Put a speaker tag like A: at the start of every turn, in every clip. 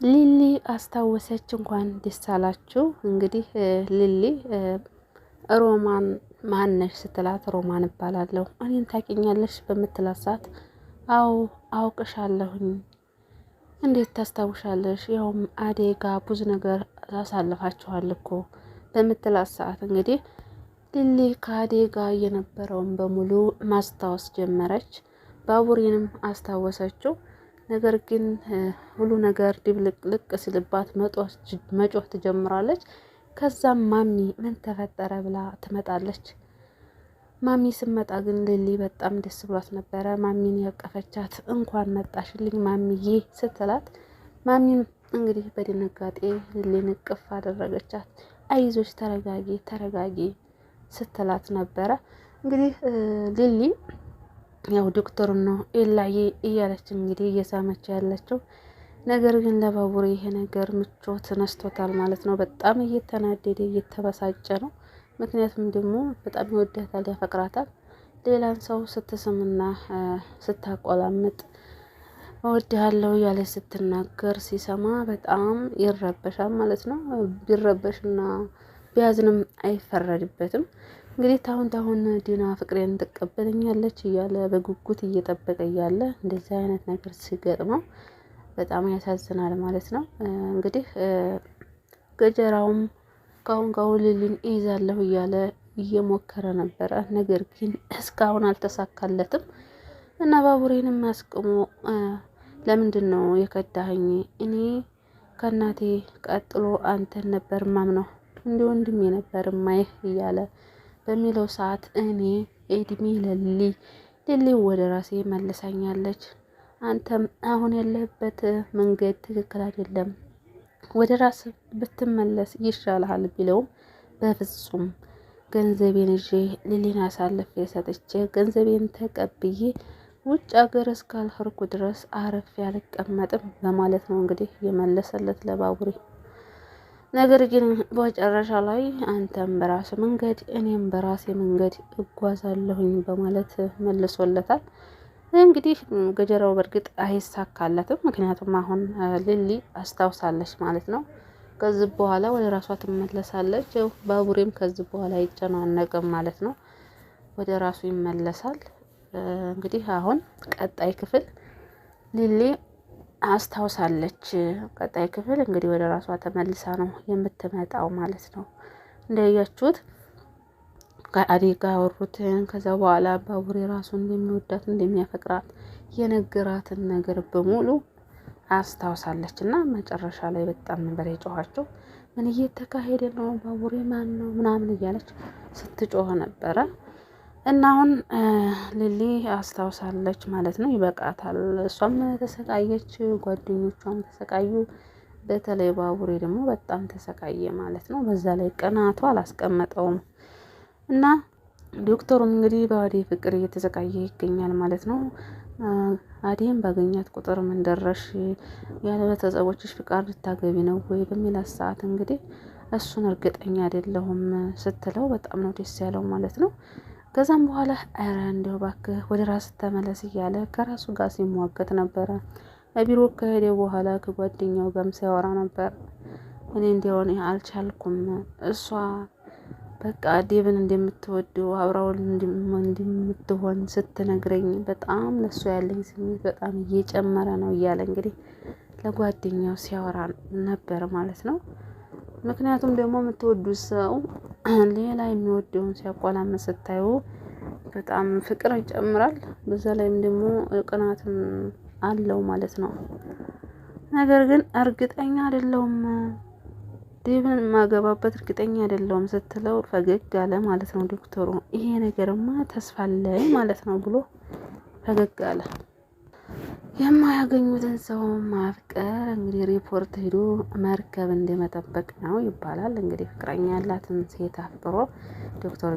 A: ሊሊ አስታወሰች። እንኳን ደስ አላችሁ። እንግዲህ ሊሊ ሮማን ማነሽ ስትላት ሮማን እባላለሁ እኔን ታውቂኛለሽ በምትላት ሰዓት አዎ አውቅሻለሁኝ። እንዴት ታስታውሻለሽ? ያውም አዴጋ ብዙ ነገር ታሳልፋችኋል እኮ በምትላት ሰዓት እንግዲህ ሊሊ ከአዴጋ የነበረውን በሙሉ ማስታወስ ጀመረች። ባቡሬንም አስታወሰችው። ነገር ግን ሁሉ ነገር ድብልቅልቅ ሲልባት መጮህ ትጀምራለች። ከዛም ማሚ ምን ተፈጠረ ብላ ትመጣለች። ማሚ ስመጣ ግን ሊሊ በጣም ደስ ብሏት ነበረ። ማሚን ያቀፈቻት እንኳን መጣሽልኝ ማሚዬ ስትላት ማሚም እንግዲህ በድንጋጤ ሊሊን እቅፍ አደረገቻት። አይዞች ተረጋጊ ተረጋጊ ስትላት ነበረ። እንግዲህ ሊሊ ያው ዶክተሩን ነው ኤላዬ እያለች እንግዲህ እየሳመች ያለችው። ነገር ግን ለባቡሬ ይሄ ነገር ምቾት ነስቶታል ማለት ነው። በጣም እየተናደደ እየተበሳጨ ነው። ምክንያቱም ደግሞ በጣም ይወዳታል፣ ያፈቅራታል። ሌላን ሰው ስትስምና ስታቆላምጥ እወድሃለሁ ያለች ስትናገር ሲሰማ በጣም ይረበሻል ማለት ነው። ቢረበሽና ቢያዝንም አይፈረድበትም። እንግዲህ ታሁን ዲና ፍቅሬን ትቀበለኛለች እያለ በጉጉት እየጠበቀ እያለ እንደዚህ አይነት ነገር ሲገጥመው በጣም ያሳዝናል ማለት ነው። እንግዲህ ገጀራውም ካሁን ሊሊን እይዛለሁ እያለ እየሞከረ ነበረ። ነገር ግን እስካሁን አልተሳካለትም እና ባቡሬንም አስቅሞ ለምንድን ነው የከዳኸኝ? እኔ ከእናቴ ቀጥሎ አንተን ነበር ማምነው፣ እንደ ወንድሜ ነበር ማይህ እያለ በሚለው ሰዓት እኔ እድሜ ሊሊ ወደ ራሴ መልሳኛለች። አንተም አሁን ያለህበት መንገድ ትክክል አይደለም፣ ወደ ራስ ብትመለስ ይሻልሃል ቢለውም በፍጹም ገንዘቤን ይዤ ሊሊን አሳልፌ ሰጥቼ ገንዘቤን ተቀብዬ ውጭ ሀገር እስካልሄድኩ ድረስ አረፌ አልቀመጥም በማለት ነው እንግዲህ የመለሰለት ለባቡሬ። ነገር ግን በመጨረሻ ላይ አንተም በራስ መንገድ እኔም በራሴ መንገድ እጓዛለሁኝ በማለት መልሶለታል። እንግዲህ ገጀራው በእርግጥ አይሳካለትም። ምክንያቱም አሁን ሊሊ አስታውሳለች ማለት ነው። ከዚህ በኋላ ወደ ራሷ ትመለሳለች። ባቡሬም ከዚህ በኋላ አይጨናነቅም ማለት ነው። ወደ ራሱ ይመለሳል። እንግዲህ አሁን ቀጣይ ክፍል ሊሊ አስታውሳለች። ቀጣይ ክፍል እንግዲህ ወደ ራሷ ተመልሳ ነው የምትመጣው ማለት ነው። እንደያችሁት ከአዴጋ ጋር ያወሩትን ከዛ በኋላ ባቡሬ ራሱን እንደሚወዳት እንደሚያፈቅራት የነገራትን ነገር በሙሉ አስታውሳለች እና መጨረሻ ላይ በጣም ነበር የጮኋቸው። ምን እየተካሄደ ነው? ባቡሬ ማን ነው ምናምን እያለች ስትጮህ ነበረ። እና አሁን ሊሊ አስታውሳለች ማለት ነው። ይበቃታል። እሷም ተሰቃየች፣ ጓደኞቿም ተሰቃዩ። በተለይ ባቡሬ ደግሞ በጣም ተሰቃየ ማለት ነው። በዛ ላይ ቅናቱ አላስቀመጠውም እና ዶክተሩም እንግዲህ በአዴ ፍቅር እየተሰቃየ ይገኛል ማለት ነው። አዴም ባገኛት ቁጥር ምን ደረሽ፣ ያለ ቤተሰቦችሽ ፍቃድ ልታገቢ ነው ወይ በሚላት ሰዓት እንግዲህ እሱን እርግጠኛ አይደለሁም ስትለው በጣም ነው ደስ ያለው ማለት ነው። ከዛም በኋላ ኧረ እንደው እባክህ ወደ ራስ ተመለስ እያለ ከራሱ ጋር ሲሟገት ነበረ። ቢሮ ከሄደ በኋላ ከጓደኛው ጋርም ሲያወራ ነበር። እኔ እንዲሆን አልቻልኩም፣ እሷ በቃ ዴብን እንደምትወደው አብራውን እንደምትሆን ስትነግረኝ በጣም ለሱ ያለኝ ስሜት በጣም እየጨመረ ነው እያለ እንግዲህ ለጓደኛው ሲያወራ ነበር ማለት ነው። ምክንያቱም ደግሞ የምትወዱት ሰው ሌላ የሚወደውን ሲያቆላምጥ ስታዩ በጣም ፍቅር ይጨምራል። በዛ ላይም ደግሞ ቅናትም አለው ማለት ነው። ነገር ግን እርግጠኛ አይደለሁም፣ ዴብን ማገባበት እርግጠኛ አይደለሁም ስትለው ፈገግ አለ ማለት ነው ዶክተሩ። ይሄ ነገርማ ተስፋ አለኝ ማለት ነው ብሎ ፈገግ አለ። የማያገኙትን ሰው ማፍቀር እንግዲህ ሪፖርት ሄዶ መርከብ እንደመጠበቅ ነው ይባላል። እንግዲህ ፍቅረኛ ያላትን ሴት አፍቅሮ ዶክተሩ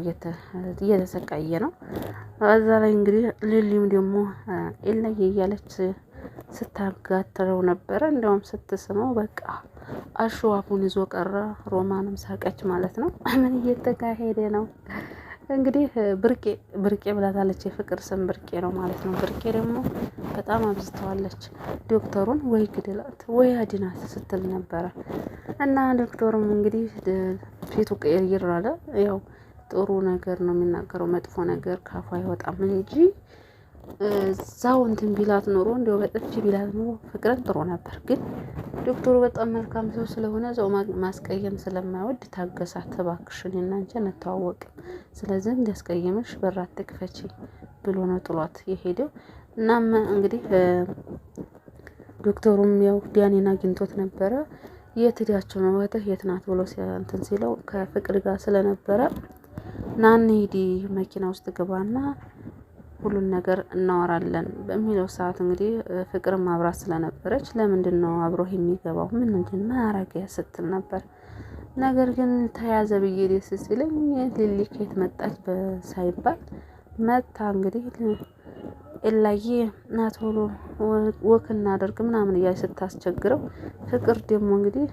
A: እየተሰቃየ ነው። በዛ ላይ እንግዲህ ሊሊም ደግሞ ኤላዬ እያለች ስታጋትረው ነበረ። እንደውም ስትስመው በቃ አሸዋፉን ይዞ ቀረ። ሮማንም ሳቀች ማለት ነው። ምን እየተካሄደ ነው? እንግዲህ ብርቄ ብላታለች። የፍቅር ስም ብርቄ ነው ማለት ነው። ብርቄ ደግሞ በጣም አብዝተዋለች። ዶክተሩን ወይ ግድላት ወይ አድናት ስትል ነበረ እና ዶክተሩም እንግዲህ ፊቱ ቀይር አለ። ያው ጥሩ ነገር ነው የሚናገረው፣ መጥፎ ነገር ካፉ አይወጣም እንጂ እዛው እንትን ቢላት ኖሮ እንዲያው በጥፊ ቢላት ኖሮ ፍቅርን ጥሩ ነበር። ግን ዶክተሩ በጣም መልካም ሰው ስለሆነ ሰው ማስቀየም ስለማይወድ ታገሳት እባክሽን፣ እኔና አንቺ አንተዋወቅም፣ ስለዚህ እንዲያስቀየምሽ በር አትክፈቺ ብሎ ነው ጥሏት የሄደው። እናም እንግዲህ ዶክተሩም ያው ዲያኔን አግኝቶት ነበረ። የት ሄዳችሁ ነው እህትህ የት ናት ብሎ እንትን ሲለው ከፍቅር ጋር ስለነበረ ና እንሂድ መኪና ውስጥ ግባና ሁሉን ነገር እናወራለን በሚለው ሰዓት እንግዲህ ፍቅርም አብራት ስለነበረች ለምንድን ነው አብሮህ የሚገባው ምን አረገ ስትል ነበር። ነገር ግን ተያዘ ብዬ ደስ ሲለኝ ሊሊ ከየት መጣች ሳይባል መታ እንግዲህ ኤላዬ ና ቶሎ ወክ እናደርግ ምናምን እያለች ስታስቸግረው ፍቅር ደግሞ እንግዲህ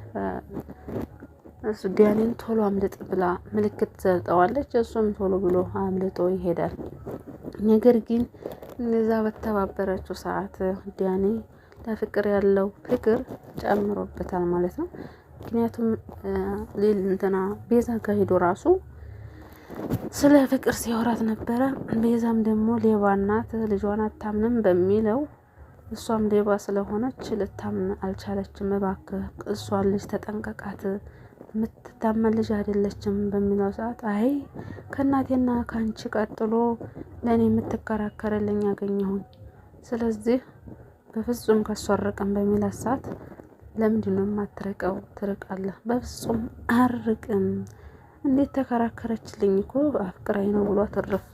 A: እሱ ዲያኔን ቶሎ አምልጥ ብላ ምልክት ትሰጠዋለች። እሱም ቶሎ ብሎ አምልጦ ይሄዳል። ነገር ግን እነዛ በተባበረችው ሰዓት ዲያኔ ለፍቅር ያለው ፍቅር ጨምሮበታል ማለት ነው። ምክንያቱም እንትና ቤዛ ጋር ሄዶ ራሱ ስለ ፍቅር ሲያወራት ነበረ። ቤዛም ደግሞ ሌባ ናት ልጇን አታምንም በሚለው እሷም ሌባ ስለሆነች ልታምን አልቻለችም። እባክህ እሷን ልጅ ተጠንቀቃት የምትታመን ልጅ አይደለችም በሚለው ሰዓት አይ ከእናቴና ከአንቺ ቀጥሎ ለእኔ የምትከራከርልኝ ያገኘሁኝ፣ ስለዚህ በፍጹም ከሷ አርቅም በሚላት ሰዓት ለምንድን ነው የማትርቀው? ትርቃለህ? በፍጹም አርቅም። እንዴት ተከራከረችልኝ እኮ አፍቅራኝ ነው ብሎ ትርፍ።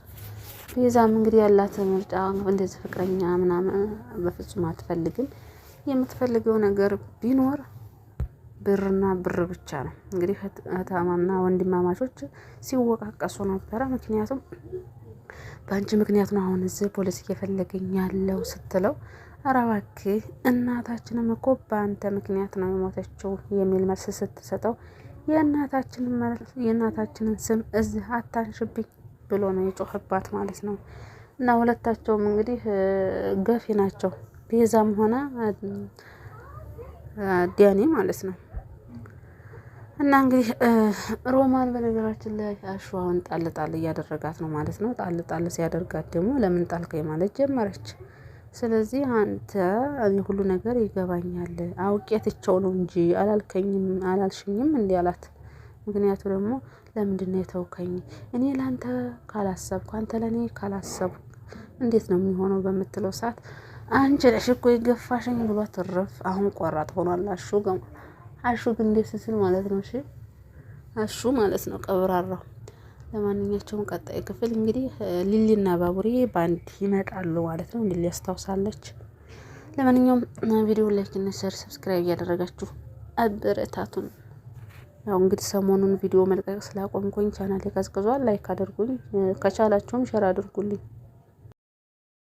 A: ቤዛም እንግዲህ ያላት ምርጫ እንደዚህ ፍቅረኛ ምናምን በፍጹም አትፈልግም። የምትፈልገው ነገር ቢኖር ብርና ብር ብቻ ነው። እንግዲህ እህታማና ወንድማማቾች ሲወቃቀሱ ነበረ። ምክንያቱም በአንቺ ምክንያት ነው አሁን እዚህ ፖሊስ እየፈለገኝ ያለው ስትለው፣ ኧረ እባክህ እናታችንም እኮ በአንተ ምክንያት ነው የሞተችው የሚል መልስ ስትሰጠው፣ የእናታችንን ስም እዚህ አታንሽብኝ ብሎ ነው የጮህባት ማለት ነው። እና ሁለታቸውም እንግዲህ ገፊ ናቸው፣ ቤዛም ሆነ ዲያኔ ማለት ነው። እና እንግዲህ ሮማን በነገራችን ላይ አሸዋውን ጣል ጣል እያደረጋት ነው ማለት ነው። ጣል ጣል ሲያደርጋት ደግሞ ለምን ጣልከኝ ማለት ጀመረች። ስለዚህ አንተ ሁሉ ነገር ይገባኛል አውቄ ትቼው ነው እንጂ አላልሽኝም እንዲህ አላት። ምክንያቱ ደግሞ ለምንድን ነው የተውከኝ? እኔ ለአንተ ካላሰብኩ አንተ ለእኔ ካላሰብኩ እንዴት ነው የሚሆነው በምትለው ሰዓት አንቺ ነሽ እኮ የገፋሽኝ ብሎ ትርፍ። አሁን ቆራጥ ሆኗል አሹ ግን ደስ ሲል ማለት ነው። እሺ አሹ ማለት ነው ቀብራራው። ለማንኛቸውም ቀጣይ ክፍል እንግዲህ ሊሊና ባቡሬ ባንድ ይመጣሉ ማለት ነው። ሊሊ ያስታውሳለች። ለማንኛውም ቪዲዮ ላይክ እና ሼር ሰብስክራይብ እያደረጋችሁ አበረታቱን። ያው እንግዲህ ሰሞኑን ቪዲዮ መልቀቅ ስላቆምኩኝ ቻናሌ ቀዝቅዟል። ላይክ አድርጉኝ፣ ከቻላችሁም ሼር አድርጉልኝ።